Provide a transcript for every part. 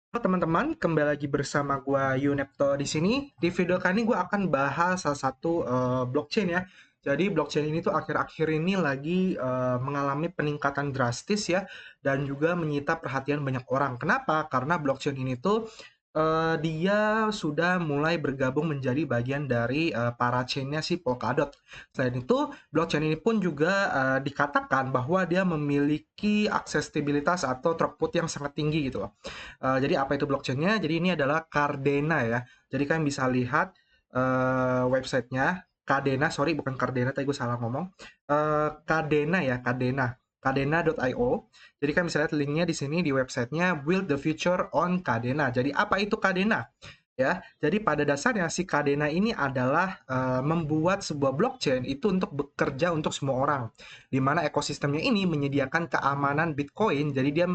Halo teman-teman, kembali lagi bersama gua Yunepto di sini. Di video kali ini gua akan bahas salah satu blockchain ya. Jadi blockchain ini tuh akhir-akhir ini lagi mengalami peningkatan drastis ya, dan juga menyita perhatian banyak orang. Kenapa? Karena blockchain ini tuh dia sudah mulai bergabung menjadi bagian dari para chainnya si Polkadot. Selain itu, blockchain ini pun juga dikatakan bahwa dia memiliki aksesibilitas atau throughput yang sangat tinggi gitu loh. Jadi apa itu blockchain-nya? Jadi ini adalah Cardena ya. Jadi kalian bisa lihat websitenya Cadena, sorry bukan Cardena, tadi gue salah ngomong. Cadena ya, Cadena. Cadena.io. Jadi kalian bisa lihat linknya di sini di websitenya Build the Future on Cadena. Jadi apa itu Cadena? Ya, jadi pada dasarnya si Cadena ini adalah membuat sebuah blockchain itu untuk bekerja untuk semua orang, di mana ekosistemnya ini menyediakan keamanan Bitcoin. Jadi dia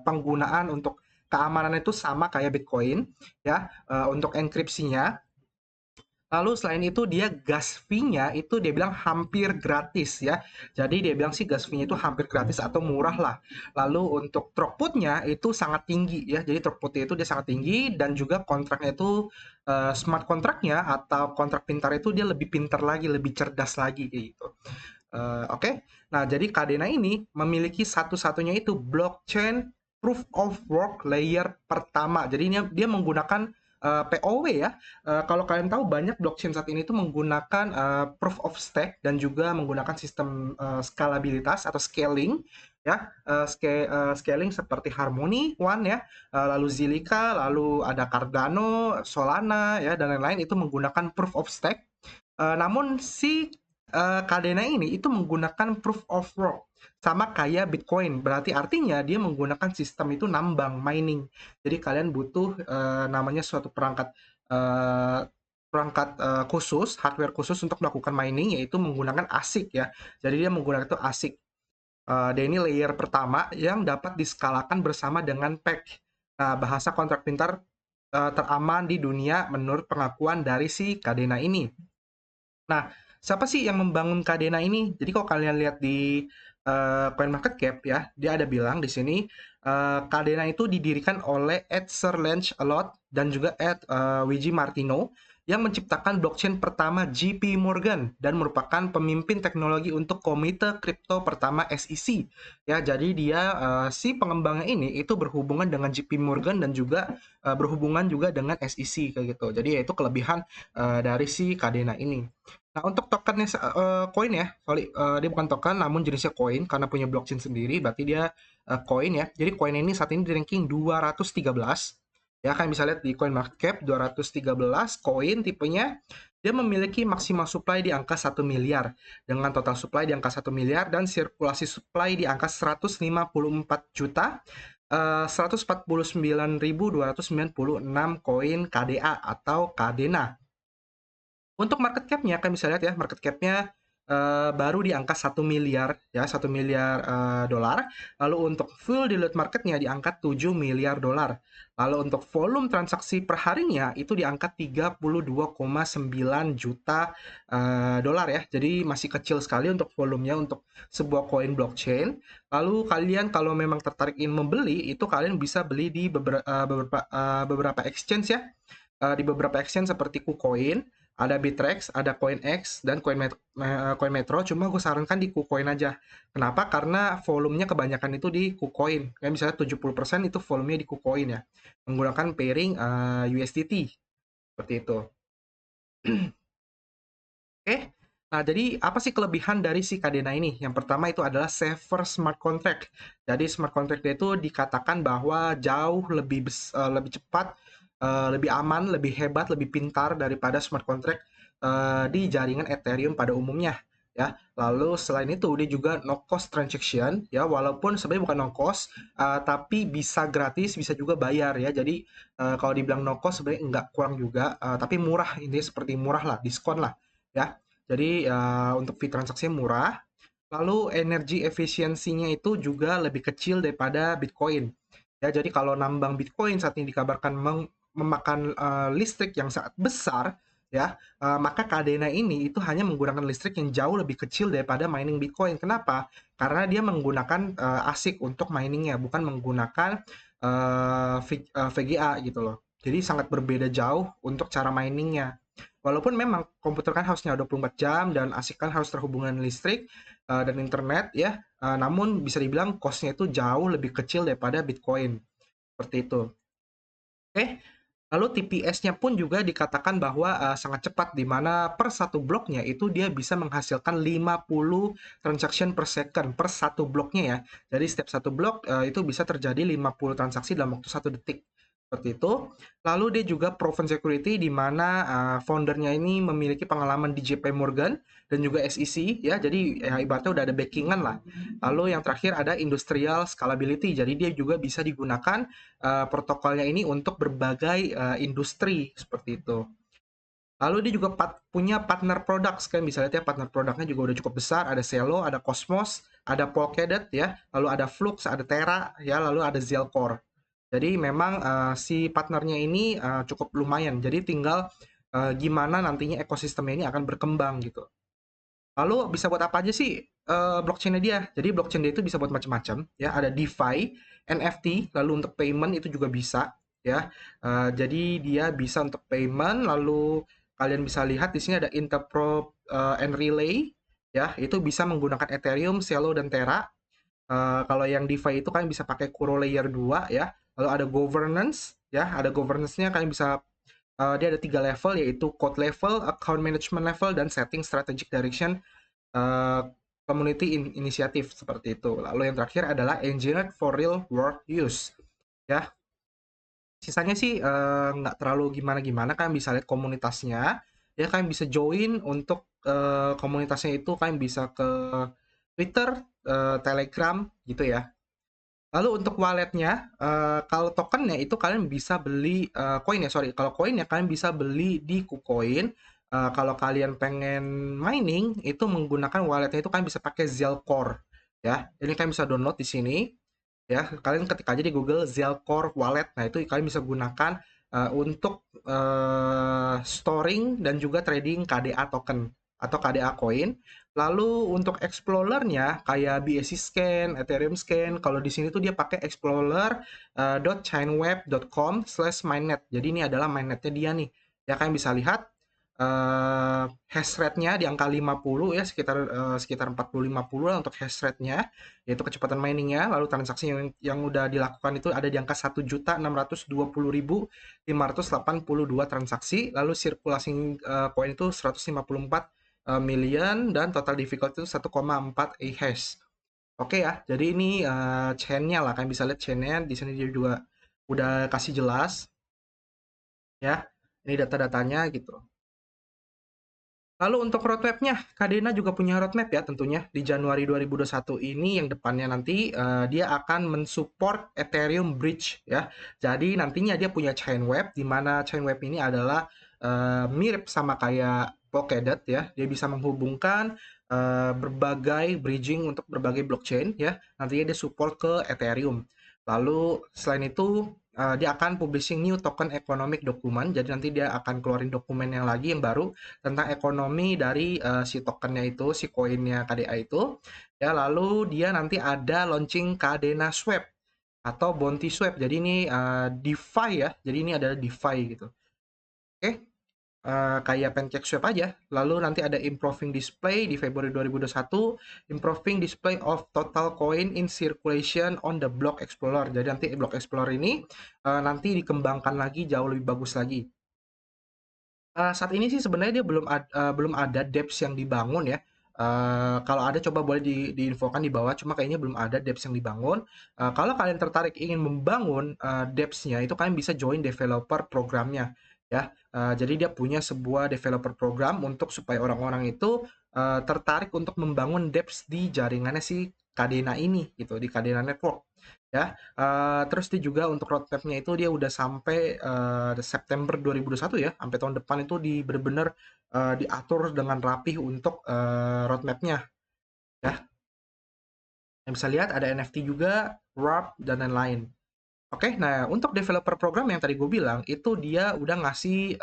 penggunaan untuk keamanan itu sama kayak Bitcoin, ya, untuk enkripsinya. Lalu selain itu dia gas fee-nya itu dia bilang hampir gratis ya. Jadi dia bilang sih gas fee-nya itu hampir gratis atau murah lah. Lalu untuk throughput-nya itu sangat tinggi ya. Jadi throughput-nya itu dia sangat tinggi dan juga kontraknya itu smart kontraknya atau kontrak pintar itu dia lebih pintar lagi, lebih cerdas lagi kayak gitu. Oke. Nah, jadi Kadena ini memiliki satu-satunya itu blockchain proof of work layer pertama. Jadi ini dia menggunakan POW ya. Kalau kalian tahu banyak blockchain saat ini itu menggunakan proof of stake dan juga menggunakan sistem skalabilitas atau scaling ya. Scaling seperti Harmony One ya, lalu Zilliqa, lalu ada Cardano, Solana ya dan lain-lain itu menggunakan proof of stake. Namun si Kadena ini itu menggunakan proof of work sama kayak Bitcoin. Berarti artinya dia menggunakan sistem itu nambang mining. Jadi kalian butuh namanya suatu eh, perangkat khusus, hardware khusus untuk melakukan mining yaitu menggunakan ASIC ya. Jadi dia menggunakan itu ASIC. Dan ini layer pertama yang dapat diskalakan bersama dengan PEC. Nah, bahasa kontrak pintar teraman di dunia menurut pengakuan dari si Kadena ini. Nah, siapa sih yang membangun Kadena ini? Jadi kalau kalian lihat di CoinMarketCap ya, dia ada bilang di sini Kadena itu didirikan oleh Ed Sirleaf Alot dan juga Luigi Martino yang menciptakan blockchain pertama JP Morgan dan merupakan pemimpin teknologi untuk komite kripto pertama SEC. Ya, jadi dia si pengembangnya ini itu berhubungan dengan JP Morgan dan juga berhubungan juga dengan SEC kayak gitu. Jadi yaitu kelebihan dari si Kadena ini. Nah, untuk tokennya koin ya, sorry, dia bukan token namun jenisnya koin karena punya blockchain sendiri, berarti dia koin ya. Jadi koin ini saat ini di ranking 213. Ya, kalian bisa lihat di CoinMarketCap 213 koin tipenya. Dia memiliki maksimal supply di angka 1 miliar dengan total supply di angka 1 miliar dan sirkulasi supply di angka 154 juta 149.296 koin KDA atau Kadena. Untuk market cap-nya, kalian bisa lihat ya, market cap-nya baru di angka 1 miliar, ya, 1 miliar dolar. Lalu untuk full dilute market-nya di angka 7 miliar dolar. Lalu untuk volume transaksi per harinya itu di angka 32,9 juta dolar ya. Jadi masih kecil sekali untuk volumenya untuk sebuah koin blockchain. Lalu kalian kalau memang tertarik ingin membeli, itu kalian bisa beli di beberapa exchange ya. Di beberapa exchange seperti KuCoin, ada Bittrex, ada CoinEx, dan CoinMetro. Cuma gue sarankan di KuCoin aja. Kenapa? Karena volumenya kebanyakan itu di KuCoin. Kayak misalnya 70% itu volumenya di KuCoin ya. Menggunakan pairing USDT. Seperti itu. Oke. Nah, jadi apa sih kelebihan dari si Kadena ini? Yang pertama itu adalah safer smart contract. Jadi smart contract dia itu dikatakan bahwa jauh lebih cepat, lebih aman, lebih hebat, lebih pintar daripada smart contract di jaringan Ethereum pada umumnya. Ya, lalu selain itu dia juga no cost transaction ya, walaupun sebenarnya bukan no cost, tapi bisa gratis, bisa juga bayar ya. Jadi kalau dibilang no cost sebenarnya enggak kurang juga, tapi murah ini seperti murah lah, diskon lah ya. Jadi untuk fee transaksinya murah, lalu energi efisiensinya itu juga lebih kecil daripada Bitcoin. Ya, jadi kalau nambang Bitcoin saat ini dikabarkan memakan listrik yang sangat besar, ya, maka Kadena ini itu hanya menggunakan listrik yang jauh lebih kecil daripada mining Bitcoin. Kenapa? Karena dia menggunakan ASIC untuk miningnya, bukan menggunakan VGA gitu loh. Jadi sangat berbeda jauh untuk cara miningnya. Walaupun memang komputer kan harusnya 24 jam dan ASIC kan harus terhubungan listrik dan internet ya, namun bisa dibilang cost-nya itu jauh lebih kecil daripada Bitcoin. Seperti itu. Oke, lalu TPS-nya pun juga dikatakan bahwa sangat cepat, di mana per satu bloknya itu dia bisa menghasilkan 50 transaction per second per satu bloknya ya. Jadi setiap satu blok itu bisa terjadi 50 transaksi dalam waktu 1 detik. Seperti itu. Lalu dia juga proven security, di mana foundernya ini memiliki pengalaman di JP Morgan dan juga SEC ya. Jadi ya, ibaratnya udah ada backingan lah. Lalu yang terakhir ada industrial scalability. Jadi dia juga bisa digunakan protokolnya ini untuk berbagai industri seperti itu. Lalu dia juga punya partner products, kan bisa lihat ya, partner produknya juga udah cukup besar. Ada Celo, ada Cosmos, ada Polkadot ya, lalu ada Flux, ada Terra ya, lalu ada Zelcore. Jadi memang si partnernya ini cukup lumayan. Jadi tinggal gimana nantinya ekosistemnya ini akan berkembang gitu. Lalu bisa buat apa aja sih blockchain-nya dia? Jadi blockchain dia itu bisa buat macam-macam ya. Ada DeFi, NFT, lalu untuk payment itu juga bisa ya. Jadi dia bisa untuk payment, lalu kalian bisa lihat di sini ada Interprop and Relay ya. Itu bisa menggunakan Ethereum, Celo dan Terra. Kalau yang DeFi itu kan bisa pakai Kuro Layer 2 ya. Lalu ada governance ya. Ada governance-nya kalian bisa dia ada 3 level, yaitu code level, account management level, dan setting strategic direction uh, community initiative seperti itu. Lalu yang terakhir adalah engineered for real world use. Ya, sisanya sih nggak terlalu gimana-gimana, kan bisa lihat komunitasnya. Ya, kan bisa join untuk komunitasnya itu, kan bisa ke Twitter, Telegram gitu ya. Lalu untuk walletnya, kalau tokennya itu kalian bisa beli koin ya, sorry. Kalau koinnya kalian bisa beli di KuCoin. Kalau kalian pengen mining, itu menggunakan walletnya itu kalian bisa pakai Zelcore. Ya, ini kalian bisa download di sini. Ya, kalian ketik aja di Google Zelcore Wallet. Nah, itu kalian bisa gunakan untuk storing dan juga trading KDA token atau KDA coin. Lalu untuk explorernya kayak BSC Scan, Ethereum Scan, kalau di sini tuh dia pakai explorer.chainweb.com/mainnet. Jadi ini adalah mainnetnya dia nih. Ya, kalian bisa lihat hash rate-nya di angka 50 ya, sekitar 40-50 lah untuk hash rate-nya, yaitu kecepatan miningnya. Lalu transaksi yang udah dilakukan itu ada di angka 1.620.582 transaksi. Lalu sirkulasi koin itu 154 million, dan total difficulty itu 1,4 hash. Oke ya, jadi ini chain-nya lah, kalian bisa lihat chain-nya di sini, dia juga udah kasih jelas ya. Ini data-datanya gitu. Lalu untuk roadmap-nya, Kadena juga punya roadmap ya tentunya. Di Januari 2021 ini yang depannya nanti dia akan mensupport Ethereum Bridge ya. Jadi nantinya dia punya chain web, di mana chain web ini adalah mirip sama kayak Polkadot ya. Dia bisa menghubungkan berbagai bridging untuk berbagai blockchain ya. Nantinya dia support ke Ethereum. Lalu selain itu dia akan publishing new token economic document. Jadi nanti dia akan keluarin dokumen yang lagi yang baru tentang ekonomi dari si tokennya itu, si koinnya KDA itu. Ya, lalu dia nanti ada launching Kadena Swap atau Bounty Swap. Jadi ini DeFi ya. Jadi ini adalah DeFi gitu. Oke. Kayak Pancake Swap aja. Lalu nanti ada Improving Display di Februari 2021, Improving Display of Total Coin in Circulation on the Block Explorer. Jadi nanti Block Explorer ini nanti dikembangkan lagi jauh lebih bagus lagi. Saat ini sih sebenarnya dia belum ada dApps yang dibangun ya. Kalau ada coba boleh diinfokan di bawah, cuma kayaknya belum ada dApps yang dibangun. Kalau kalian tertarik ingin membangun dApps-nya, itu kalian bisa join developer programnya ya. Jadi dia punya sebuah developer program untuk supaya orang-orang itu tertarik untuk membangun dApps di jaringannya si Kadena ini gitu, di Kadena Network ya. Terus dia juga untuk roadmap-nya itu dia udah sampai September 2021 ya, sampai tahun depan itu bener-bener diatur dengan rapih untuk roadmap-nya ya. Yang bisa lihat ada NFT juga, Warp, dan lain-lain. Oke, nah untuk developer program yang tadi gue bilang, itu dia udah ngasih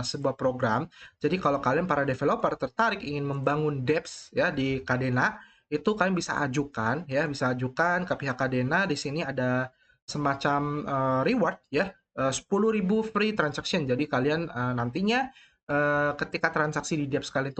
sebuah program. Jadi kalau kalian para developer tertarik ingin membangun dApps ya di Kadena, itu kalian bisa ajukan ya, bisa ajukan ke pihak Kadena. Di sini ada semacam reward ya, 10.000 free transaction. Jadi kalian nantinya ketika transaksi di Dapps kalian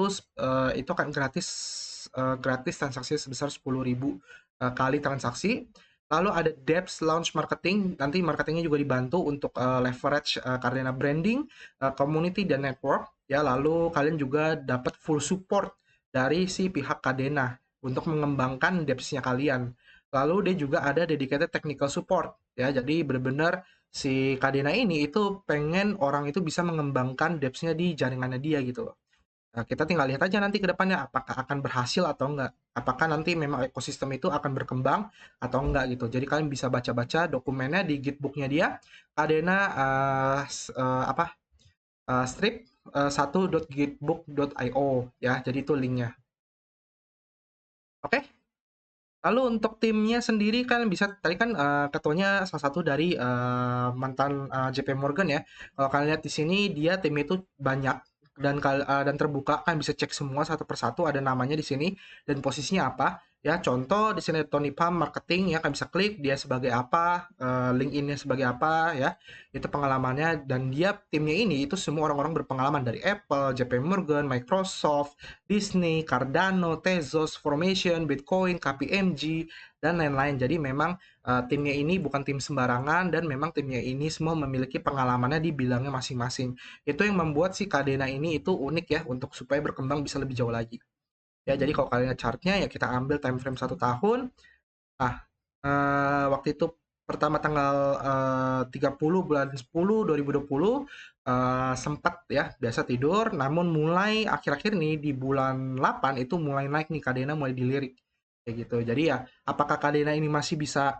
itu akan gratis transaksi sebesar 10.000 kali transaksi. Lalu ada Dapps Launch Marketing, nanti marketingnya juga dibantu untuk leverage Cardena branding, community dan network ya. Lalu kalian juga dapat full support dari si pihak Cardena untuk mengembangkan Dapps-nya kalian. Lalu dia juga ada dedicated technical support ya. Jadi benar-benar si Kadena ini itu pengen orang itu bisa mengembangkan dapps-nya di jaringannya dia gitu loh. Nah, kita tinggal lihat aja nanti ke depannya apakah akan berhasil atau enggak. Apakah nanti memang ekosistem itu akan berkembang atau enggak gitu. Jadi kalian bisa baca-baca dokumennya di Gitbook-nya dia. Kadena strip 1.gitbook.io ya. Jadi itu linknya. Oke? Lalu untuk timnya sendiri kan bisa tadi kan ketuanya salah satu dari mantan JP Morgan ya. Kalau kalian lihat di sini dia timnya itu banyak dan terbuka, kan bisa cek semua satu persatu ada namanya di sini dan posisinya apa. Ya, contoh di sini Tony Pham marketing ya, kan bisa klik dia sebagai apa, LinkedIn-nya sebagai apa ya. Itu pengalamannya dan dia timnya ini itu semua orang-orang berpengalaman dari Apple, JP Morgan, Microsoft, Disney, Cardano, Tezos, Formation, Bitcoin, KPMG, dan lain-lain. Jadi memang timnya ini bukan tim sembarangan dan memang timnya ini semua memiliki pengalamannya di bidangnya masing-masing. Itu yang membuat si Kadena ini itu unik ya untuk supaya berkembang bisa lebih jauh lagi. Ya, jadi kalau kalian lihat chartnya ya kita ambil time frame 1 tahun. Nah, waktu itu pertama tanggal 30 bulan 10 2020 sempat ya biasa tidur, namun mulai akhir-akhir ini di bulan 8 itu mulai naik nih Kadena mulai dilirik kayak gitu. Jadi ya apakah Kadena ini masih bisa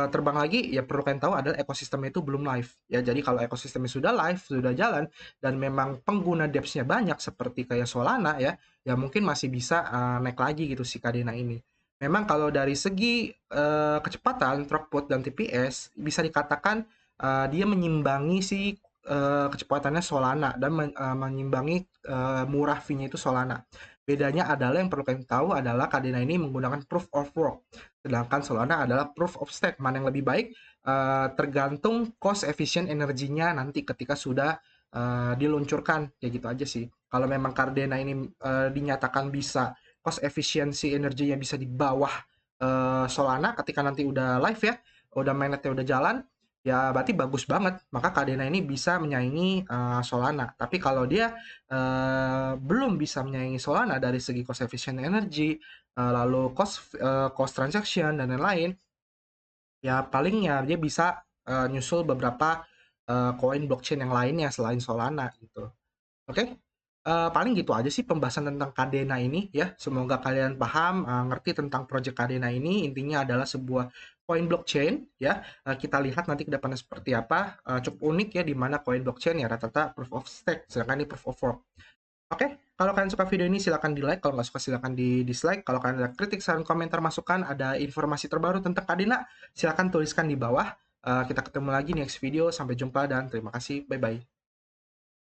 terbang lagi? Ya perlu kalian tahu adalah ekosistemnya itu belum live ya. Jadi kalau ekosistemnya sudah live, sudah jalan dan memang pengguna dApps-nya banyak seperti kayak Solana ya, ya mungkin masih bisa naik lagi gitu si Kadena ini. Memang kalau dari segi kecepatan, throughput, dan TPS, bisa dikatakan dia menyimbangi si kecepatannya Solana dan menyimbangi murah fee-nya itu Solana. Bedanya adalah yang perlu kalian tahu adalah Cardano ini menggunakan proof of work, sedangkan Solana adalah proof of stake. Mana yang lebih baik tergantung cost efficient energinya nanti ketika sudah diluncurkan, kayak gitu aja sih. Kalau memang Cardano ini dinyatakan bisa cost efisiensi energinya bisa di bawah Solana ketika nanti udah live ya, udah mainnetnya udah jalan, ya berarti bagus banget. Maka Cardano ini bisa menyaingi Solana. Tapi kalau dia belum bisa menyaingi Solana dari segi cost efficient energy, lalu cost transaction dan lain-lain, ya paling ya dia bisa nyusul beberapa koin blockchain yang lainnya selain Solana gitu. Oke, paling gitu aja sih pembahasan tentang Kadena ini ya. Semoga kalian paham, ngerti tentang project Kadena ini. Intinya adalah sebuah koin blockchain ya. Kita lihat nanti ke depannya seperti apa. Cukup unik ya di mana koin blockchain ya rata-rata proof of stake, sedangkan ini proof of work. Oke, kalau kalian suka video ini silahkan di like, kalau nggak suka silahkan di dislike. Kalau kalian ada kritik, saran, komentar, masukan, ada informasi terbaru tentang Kadena, silahkan tuliskan di bawah. Kita ketemu lagi next video. Sampai jumpa dan terima kasih. Bye-bye.